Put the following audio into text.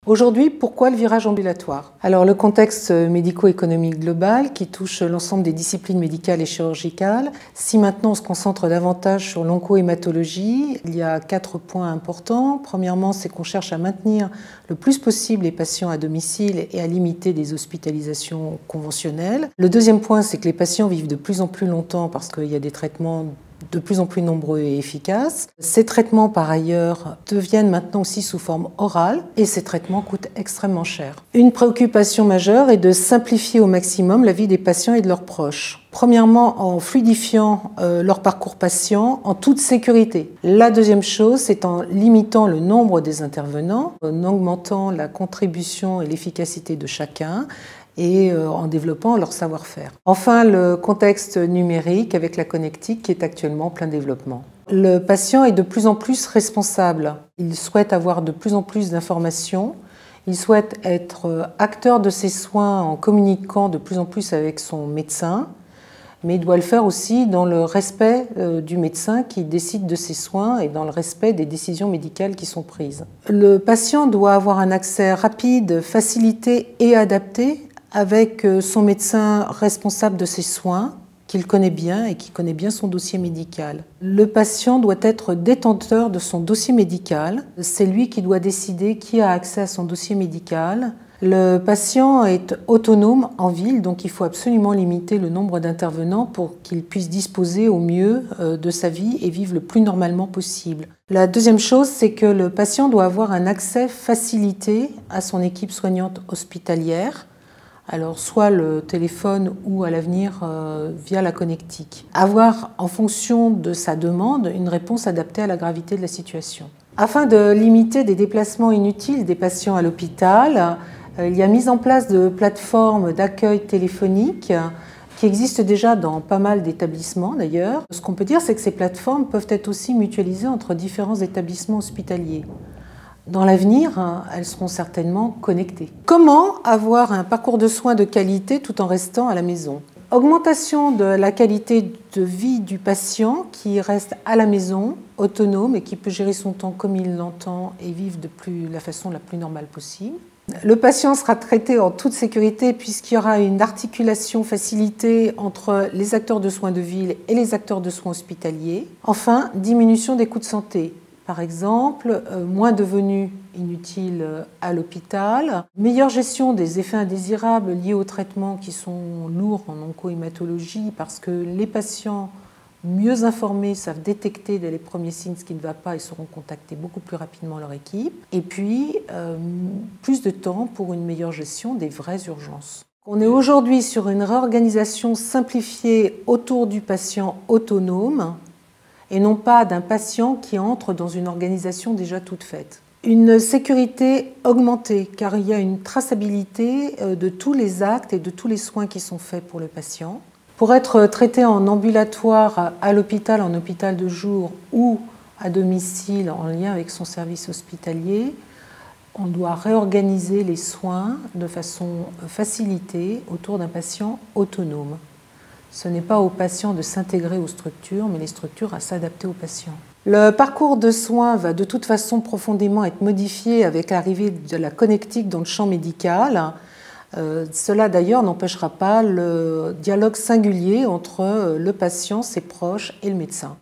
Aujourd'hui, pourquoi le virage ambulatoire? Alors, le contexte médico-économique global qui touche l'ensemble des disciplines médicales et chirurgicales. Si maintenant on se concentre davantage sur l'onco-hématologie, il y a 4 points importants. Premièrement, c'est qu'on cherche à maintenir le plus possible les patients à domicile et à limiter des hospitalisations conventionnelles. Le deuxième point, c'est que les patients vivent de plus en plus longtemps parce qu'il y a des traitements de plus en plus nombreux et efficaces. Ces traitements, par ailleurs, deviennent maintenant aussi sous forme orale et ces traitements coûtent extrêmement cher. Une préoccupation majeure est de simplifier au maximum la vie des patients et de leurs proches. Premièrement, en fluidifiant leur parcours patient en toute sécurité. La deuxième chose, c'est en limitant le nombre des intervenants, en augmentant la contribution et l'efficacité de chacun, et en développant leur savoir-faire. Enfin, le contexte numérique avec la connectique qui est actuellement en plein développement. Le patient est de plus en plus responsable. Il souhaite avoir de plus en plus d'informations. Il souhaite être acteur de ses soins en communiquant de plus en plus avec son médecin, mais il doit le faire aussi dans le respect du médecin qui décide de ses soins et dans le respect des décisions médicales qui sont prises. Le patient doit avoir un accès rapide, facilité et adapté avec son médecin responsable de ses soins, qu'il connaît bien et qui connaît bien son dossier médical. Le patient doit être détenteur de son dossier médical. C'est lui qui doit décider qui a accès à son dossier médical. Le patient est autonome en ville, donc il faut absolument limiter le nombre d'intervenants pour qu'il puisse disposer au mieux de sa vie et vivre le plus normalement possible. La deuxième chose, c'est que le patient doit avoir un accès facilité à son équipe soignante hospitalière. Alors soit le téléphone ou à l'avenir via la connectique. Avoir en fonction de sa demande une réponse adaptée à la gravité de la situation. Afin de limiter des déplacements inutiles des patients à l'hôpital, il y a mise en place de plateformes d'accueil téléphonique qui existent déjà dans pas mal d'établissements d'ailleurs. Ce qu'on peut dire, c'est que ces plateformes peuvent être aussi mutualisées entre différents établissements hospitaliers. Dans l'avenir, elles seront certainement connectées. Comment avoir un parcours de soins de qualité tout en restant à la maison? Augmentation de la qualité de vie du patient qui reste à la maison, autonome et qui peut gérer son temps comme il l'entend et vivre de la façon la plus normale possible. Le patient sera traité en toute sécurité puisqu'il y aura une articulation facilitée entre les acteurs de soins de ville et les acteurs de soins hospitaliers. Enfin, diminution des coûts de santé. Par exemple, moins de venues inutiles à l'hôpital, meilleure gestion des effets indésirables liés aux traitements qui sont lourds en onco-hématologie parce que les patients mieux informés savent détecter dès les premiers signes ce qui ne va pas et sauront contacter beaucoup plus rapidement leur équipe. Et puis, plus de temps pour une meilleure gestion des vraies urgences. On est aujourd'hui sur une réorganisation simplifiée autour du patient autonome, et non pas d'un patient qui entre dans une organisation déjà toute faite. Une sécurité augmentée, car il y a une traçabilité de tous les actes et de tous les soins qui sont faits pour le patient. Pour être traité en ambulatoire à l'hôpital, en hôpital de jour ou à domicile en lien avec son service hospitalier, on doit réorganiser les soins de façon facilitée autour d'un patient autonome. Ce n'est pas aux patients de s'intégrer aux structures, mais les structures à s'adapter aux patients. Le parcours de soins va de toute façon profondément être modifié avec l'arrivée de la connectique dans le champ médical. Cela d'ailleurs n'empêchera pas le dialogue singulier entre le patient, ses proches et le médecin.